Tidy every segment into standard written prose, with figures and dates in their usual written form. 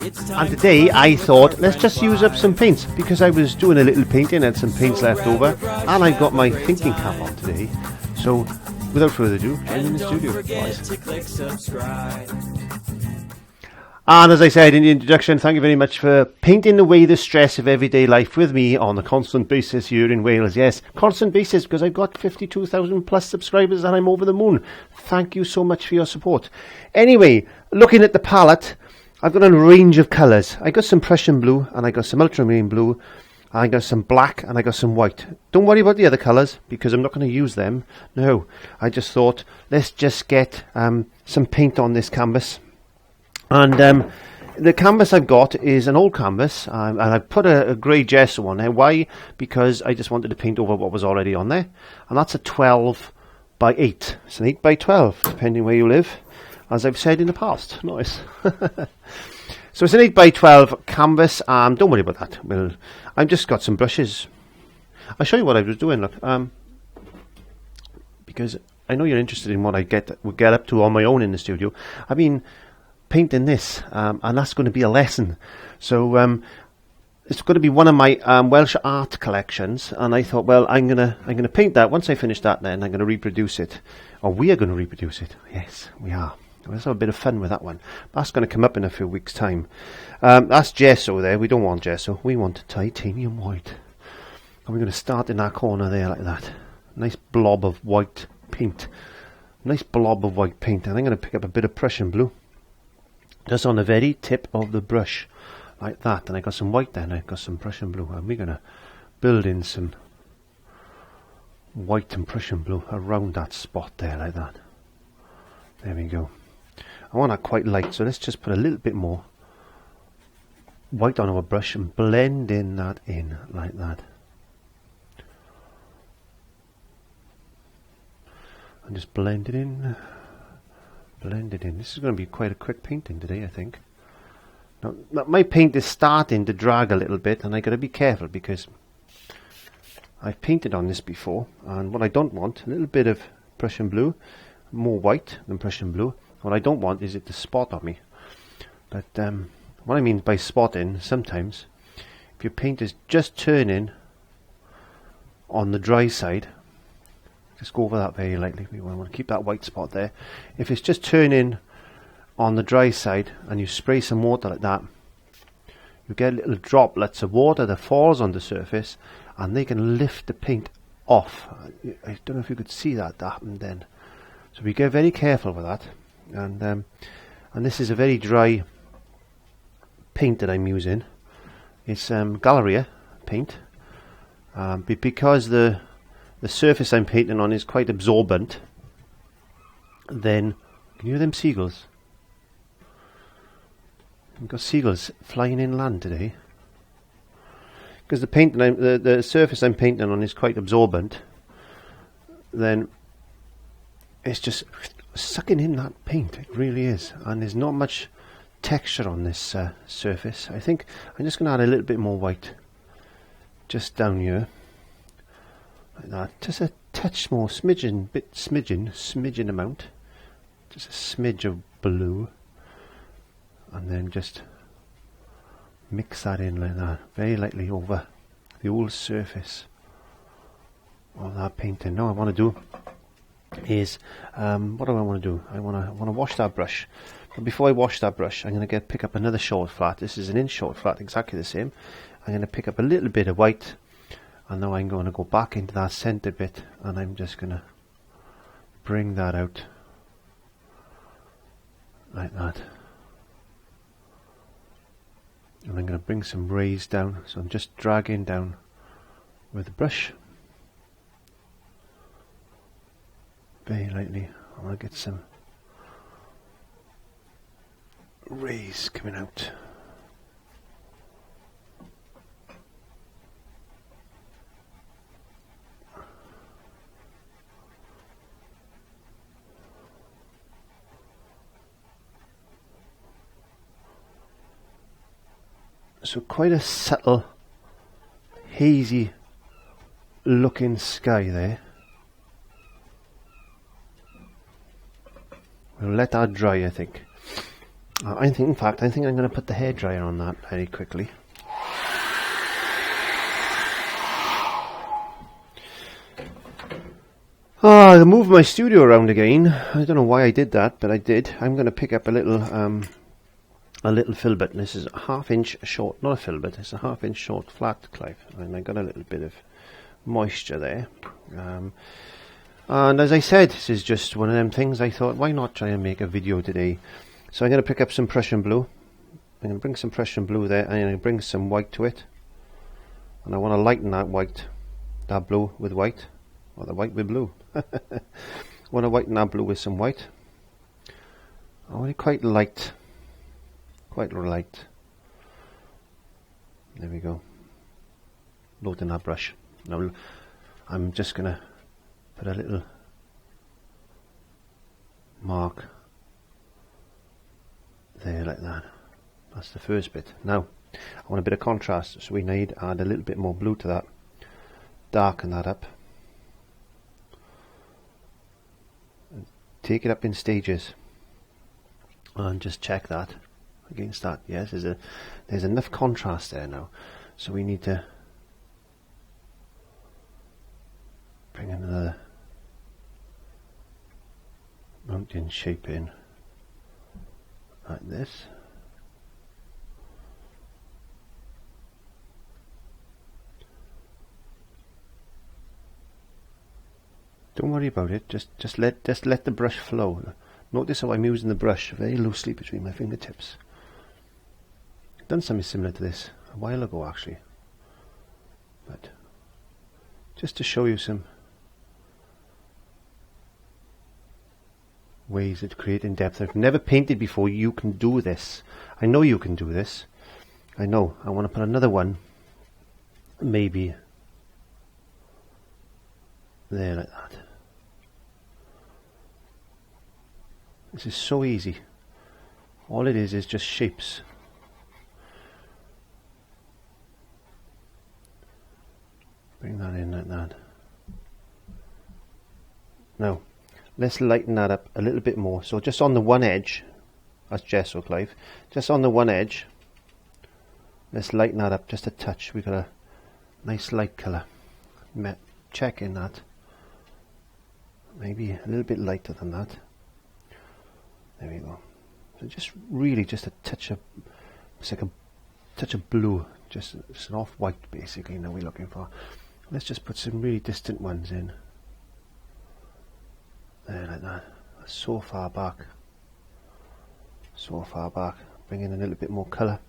And today I thought, let's just use up some paints, because I was doing a little painting and some paints left over, and I've got my thinking cap on today. So without further ado, I'm in the studio, guys. And as I said in the introduction, thank you very much for painting away the stress of everyday life with me on a constant basis here in Wales. Yes, constant basis, because I've got 52,000 plus subscribers and I'm over the moon. Thank you so much for your support. Anyway, looking at the palette, I've got a range of colours. I got some Prussian blue, and I got some ultramarine blue, I got some black, and I got some white. Don't worry about the other colours, because I'm not going to use them. No, I just thought, let's just get some paint on this canvas. And the canvas I've got is an old canvas, and I've put a grey gesso on there. Why? Because I just wanted to paint over what was already on there. And that's a 12 by 8. It's an 8 by 12, depending where you live, as I've said in the past. Nice. So it's an 8 by 12 canvas. Don't worry about that. Well, I've just got some brushes. I'll show you what I was doing. Look, because I know you're interested in what I get up to on my own in the studio. I mean, painting this, and that's going to be a lesson. So it's going to be one of my Welsh art collections, and I thought, well, I'm gonna paint that. Once I finish that, then I'm going to reproduce it, or we are going to reproduce it. Yes, we are. Let's have a bit of fun with that one. That's going to come up in a few weeks' time. That's gesso there. We don't want gesso. We want titanium white. And we're going to start in that corner there like that. Nice blob of white paint. Nice blob of white paint. And I'm going to pick up a bit of Prussian blue, just on the very tip of the brush, like that. And I got some white there, and I got some Prussian blue, and we're going to build in some white and Prussian blue around that spot there, like that. There we go. I want that quite light, so let's just put a little bit more white on our brush and blend in that in, like that. And just blend it in. Blend it in. This is going to be quite a quick painting today, I think. Now, my paint is starting to drag a little bit, and I got to be careful because I've painted on this before, and what I don't want, a little bit of Prussian blue, more white than Prussian blue. What I don't want is it to spot on me. But what I mean by spotting, sometimes if your paint is just turning on the dry side, just go over that very lightly. We want to keep that white spot there. If it's just turning on the dry side and you spray some water like that, you get little droplets of water that falls on the surface, and they can lift the paint off. I don't know if you could see that happened then. So we get very careful with that. And this is a very dry paint that I'm using. It's Galleria paint, but because the surface I'm painting on is quite absorbent, then can you hear them seagulls? We've got seagulls flying inland today. Because the surface I'm painting on is quite absorbent, then it's just sucking in that paint. It really is, and there's not much texture on this surface. I think I'm just going to add a little bit more white just down here, like that. Just a touch more, smidgen amount, just a smidge of blue, and then just mix that in like that, very lightly over the whole surface of that painting. Now I want to do is what do I want to do? I want to wash that brush. But before I wash that brush, I'm going to pick up another short flat. This is an inch short flat, exactly the same. I'm going to pick up a little bit of white, and now I'm going to go back into that center bit, and I'm just going to bring that out like that. And I'm going to bring some rays down, so I'm just dragging down with the brush very lightly. I want to get some rays coming out. So quite a subtle, hazy looking sky there. We'll let that dry, I think. In fact, I think I'm going to put the hairdryer on that very quickly. I moved my studio around again. I don't know why I did that, but I did. I'm going to pick up a little filbert. This is a half-inch short, not a filbert. It's a half-inch short flat, Clive, and I got a little bit of moisture there. And as I said, this is just one of them things. I thought, why not try and make a video today? So I'm going to pick up some Prussian blue. I'm going to bring some Prussian blue there, and I'm going to bring some white to it. And I want to lighten that white, that blue with white, or the white with blue. I want to whiten that blue with some white. I want it quite light. Quite light. There we go. Loading that brush. Now I'm just going to put a little mark there like that. That's the first bit. Now I want a bit of contrast, so we need to add a little bit more blue to that. Darken that up. And take it up in stages. And just check that against that. Yes, there's enough contrast there now. So we need to bring another mountain shape in like this. Don't worry about it. Just let the brush flow. Notice how I'm using the brush very loosely between my fingertips. I've done something similar to this a while ago actually, but just to show you some ways of creating depth. I've never painted before. You can do this. I know you can do this. I know. I want to put another one maybe there like that. This is so easy. All it is just shapes. Bring that in like that. Now let's lighten that up a little bit more. So just on the one edge, that's gesso, Clive, just on the one edge, let's lighten that up just a touch. We've got a nice light colour. Checking that. Maybe a little bit lighter than that. There we go. So just really just a touch of, it's like a touch of blue, just an off-white basically now we're looking for. Let's just put some really distant ones in. There like that. That's so far back. So far back. Bring in a little bit more colour.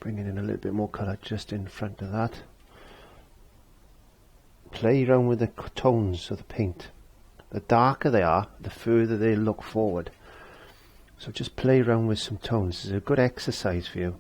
Bringing in a little bit more colour just in front of that. Play around with the tones of the paint. The darker they are, the further they look forward. So just play around with some tones. This is a good exercise for you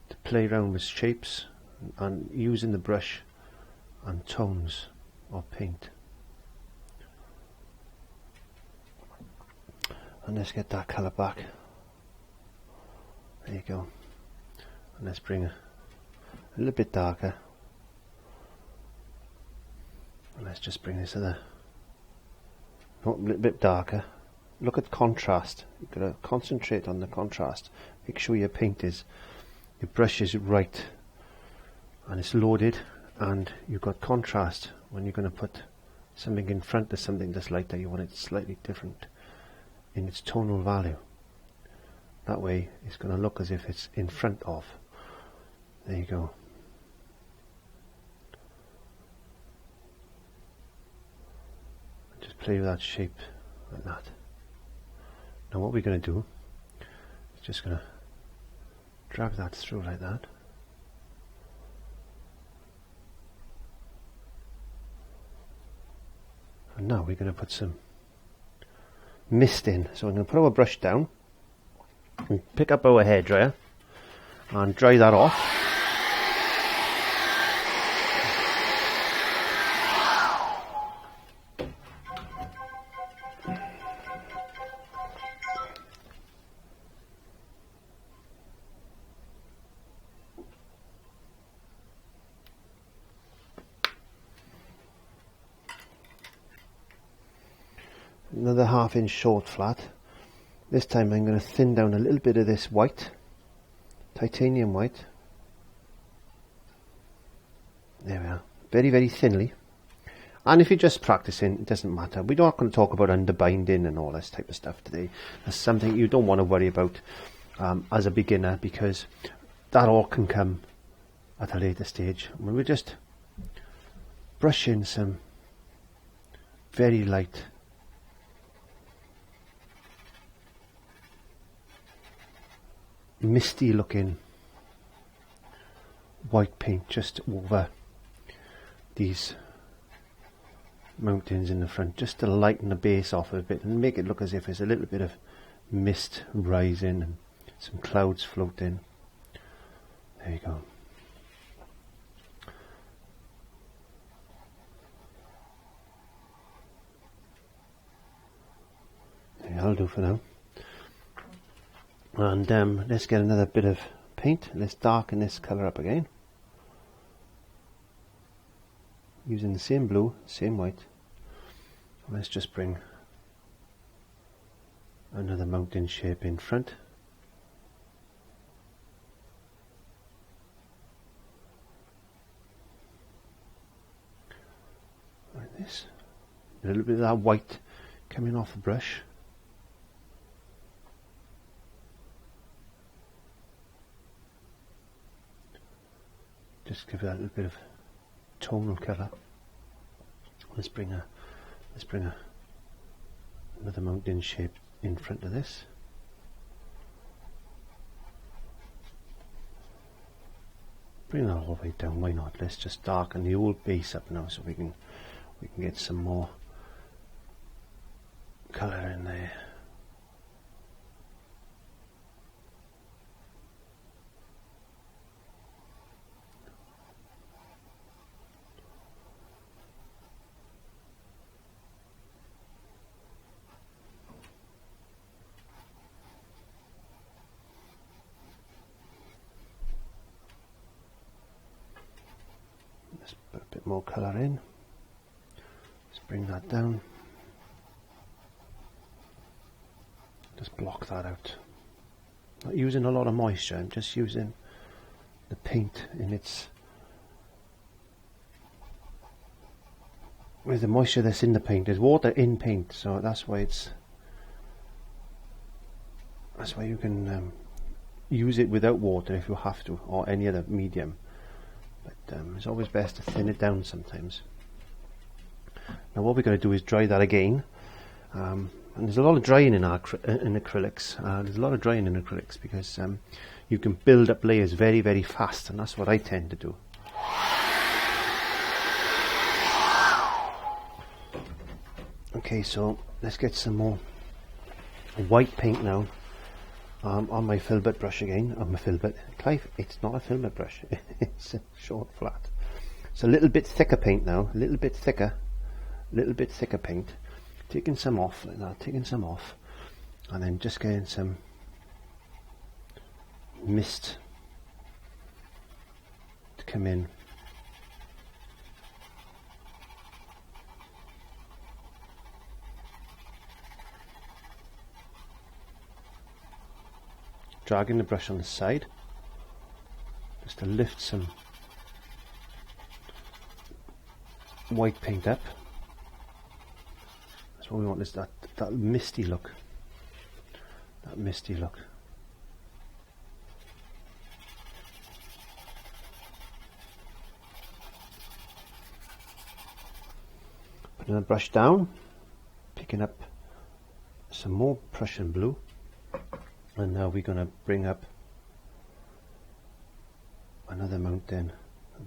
to play around with shapes and using the brush and tones of paint. And let's get that colour back. There you go. And let's bring a little bit darker. And let's just bring this other, a little bit darker. Look at contrast. You've got to concentrate on the contrast. Make sure your paint is, your brush is right and it's loaded, and you've got contrast. When you're going to put something in front of something that's lighter, you want it slightly different in its tonal value. That way it's going to look as if it's in front of. There you go. Just play with that shape like that. Now what we're going to do is just going to drag that through like that. And now we're going to put some mist in. So I'm going to put our brush down and pick up our hairdryer and dry that off. Another 1/2 inch short flat. This time I'm going to thin down a little bit of this white, titanium white. There we are, very, very thinly. And if you're just practicing, it doesn't matter. We're not going to talk about underbinding and all this type of stuff today. That's something you don't want to worry about as a beginner, because that all can come at a later stage. We're just brushing some very light misty looking white paint just over these mountains in the front, just to lighten the base off a bit and make it look as if there's a little bit of mist rising and some clouds floating. There you go. There, that'll do for now. And let's get another bit of paint. Let's darken this colour up again, using the same blue, same white. Let's just bring another mountain shape in front. Like this. A little bit of that white coming off the brush. Just give that a little bit of tonal colour. Let's bring another mountain shape in front of this. Bring that all the way down. Why not? Let's just darken the old base up now, so we can get some more colour in there. Let's put a bit more colour in. Let's bring that down. Just block that out. Not using a lot of moisture, I'm just using the paint in its... with the moisture that's in the paint. There's water in paint, so that's why it's... that's why you can use it without water if you have to, or any other medium. But it's always best to thin it down sometimes. Now what we're going to do is dry that again. And there's a lot of drying in acrylics. There's a lot of drying in acrylics because you can build up layers very, very fast, and that's what I tend to do. Okay, so let's get some more white paint now. On my Filbert brush again, on my Filbert. Clive, it's not a Filbert brush, it's a short flat. It's a little bit thicker paint now, a little bit thicker paint. Taking some off like that, taking some off, and then just getting some mist to come in. Dragging the brush on the side just to lift some white paint up. That's what we want, is that misty look. That misty look. Putting the brush down, picking up some more Prussian blue. And now we're going to bring up another mountain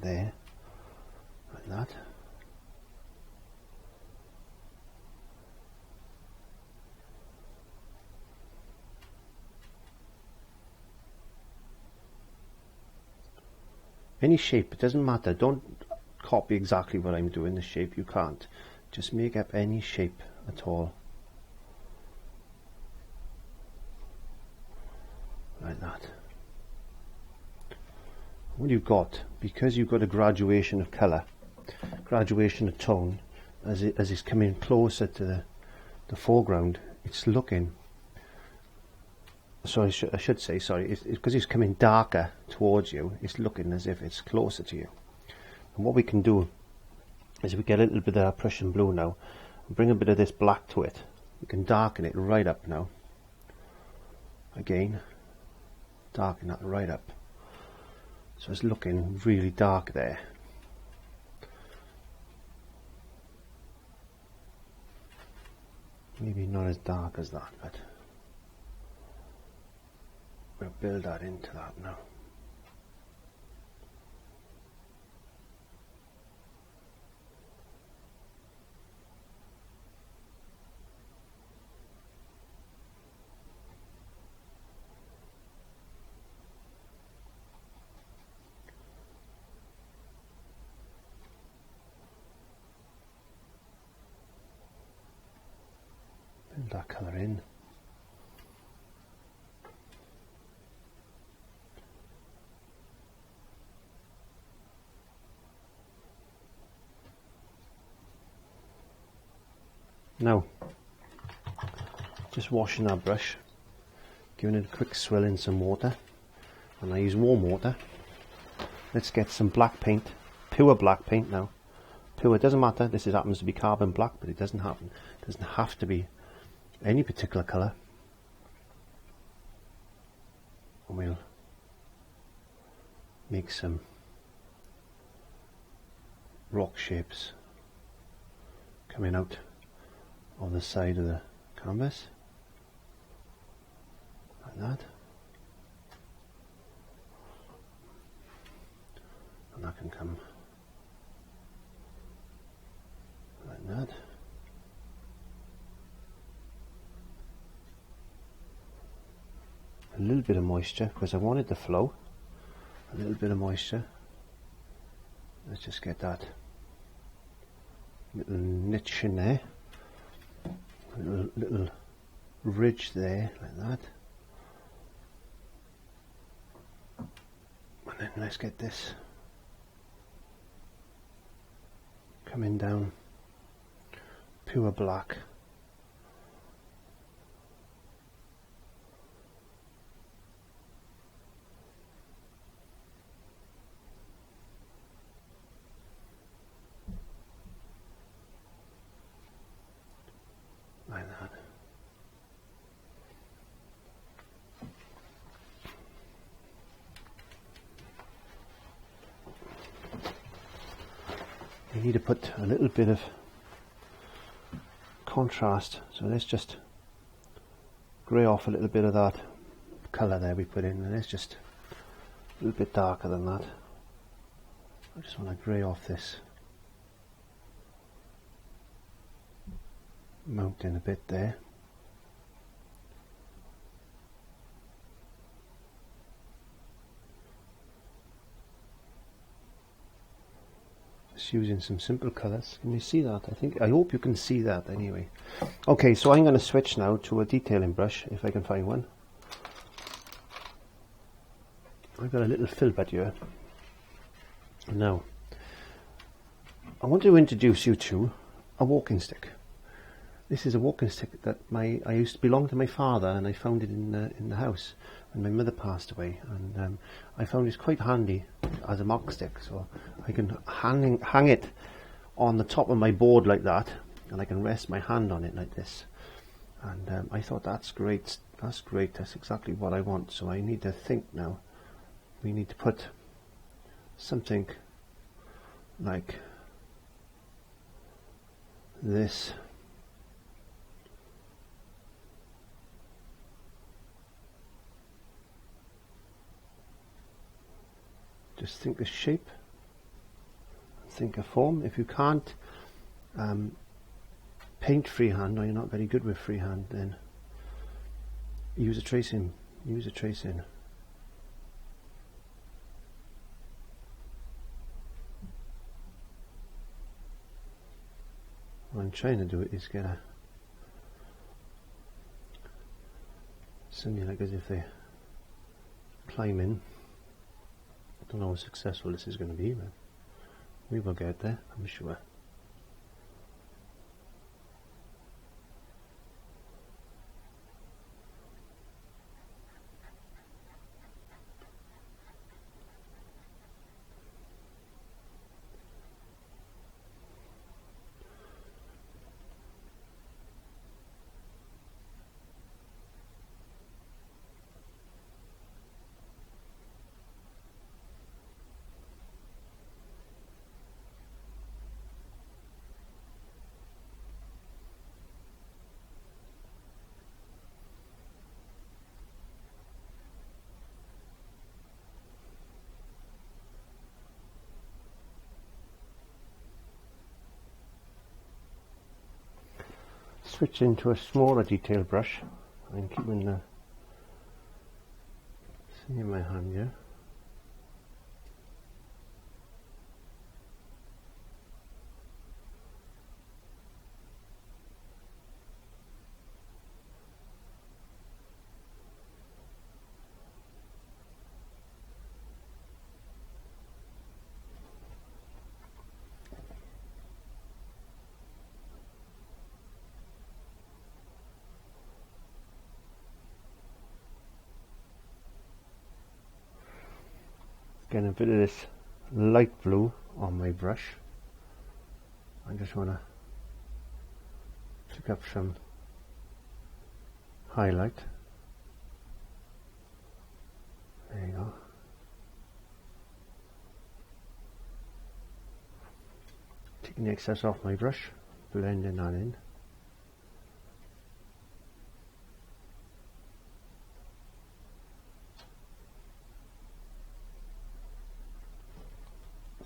there, like that. Any shape, it doesn't matter. Don't copy exactly what I'm doing, the shape, you can't. Just make up any shape at all. Like that. What you've got, because you've got a graduation of colour, graduation of tone, as it's coming closer to the foreground, it's looking So I should say, sorry, it's because it's coming darker towards you, it's looking as if it's closer to you. And what we can do is we get a little bit of that Prussian blue now, and bring a bit of this black to it. We can darken it right up now. Again, darken that right up. So it's looking really dark there. Maybe not as dark as that, but we'll build that into that now. Build that colour in. Now, just washing our brush, giving it a quick swill in some water, and I use warm water. Let's get some black paint, pure black paint now. Pure, it doesn't matter, this happens to be carbon black, but it doesn't have to be any particular colour. And we'll make some rock shapes coming out on the side of the canvas, like that, and that can come like that. A little bit of moisture because I wanted to flow. A little bit of moisture. Let's just get that little niche in there. Little ridge there, like that. And then let's get this coming down, pure black. Like that. You need to put a little bit of contrast, so let's just grey off a little bit of that colour there we put in, and it's just a little bit darker than that. I just want to grey off this mountain a bit there. Just using some simple colours. Can you see that? I hope you can see that anyway. Okay, so I'm going to switch now to a detailing brush if I can find one. I've got a little filbert here. Now, I want to introduce you to a walking stick. This is a walking stick that I used to belong to my father, and I found it in the house when my mother passed away, and I found it's quite handy as a mark stick, so I can hang it on the top of my board like that, and I can rest my hand on it like this. And I thought that's great, that's exactly what I want. So I need to think now. We need to put something like this. Just think a shape, think a form. If you can't paint freehand, or you're not very good with freehand, then use a tracing. What I'm trying to do is get something like as if they climb in. I don't know how successful this is going to be, but we will get there, I'm sure. switch into a smaller detail brush. I'm keeping the see in my hand here. Getting a bit of this light blue on my brush. I just want to pick up some highlight. There you go. Taking the excess off my brush, blending that in.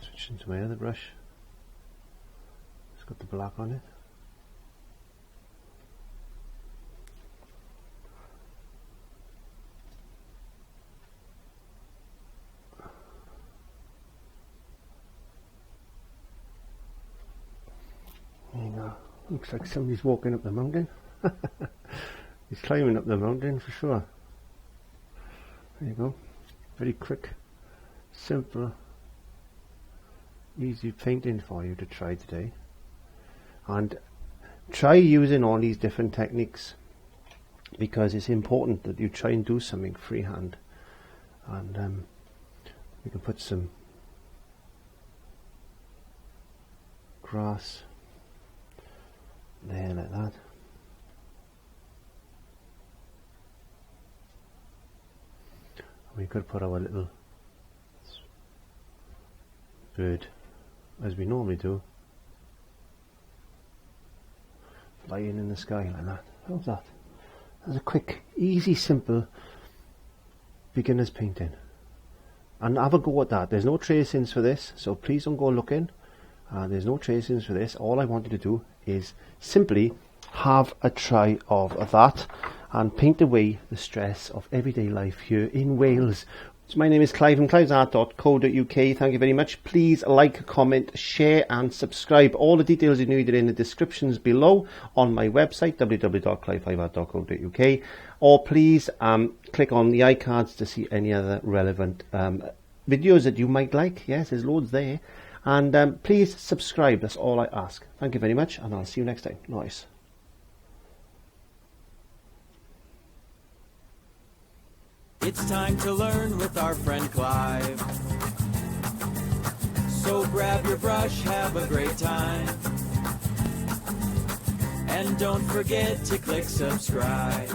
Switch into my other brush. It's got the black on it. There you go. Looks like somebody's walking up the mountain. He's climbing up the mountain for sure. There you go. Very quick, simple, easy painting for you to try today. And try using all these different techniques, because it's important that you try and do something freehand. And we can put some grass there like that. We could put our little bird, as we normally do, flying in the sky like that. How's that? That's a quick, easy, simple beginner's painting. And have a go at that. There's no tracings for this, so please don't go looking. There's no tracings for this. All I wanted to do is simply have a try of that and paint away the stress of everyday life here in Wales. So my name is Clive from clivesart.co.uk. Thank you very much. Please like, comment, share and subscribe. All the details you need are in the descriptions below on my website www.clivesart.co.uk, or please click on the iCards to see any other relevant videos that you might like. Yes, there's loads there. And please subscribe, that's all I ask. Thank you very much, and I'll see you next time. Nice. It's time to learn with our friend Clive. So grab your brush, have a great time. And don't forget to click subscribe.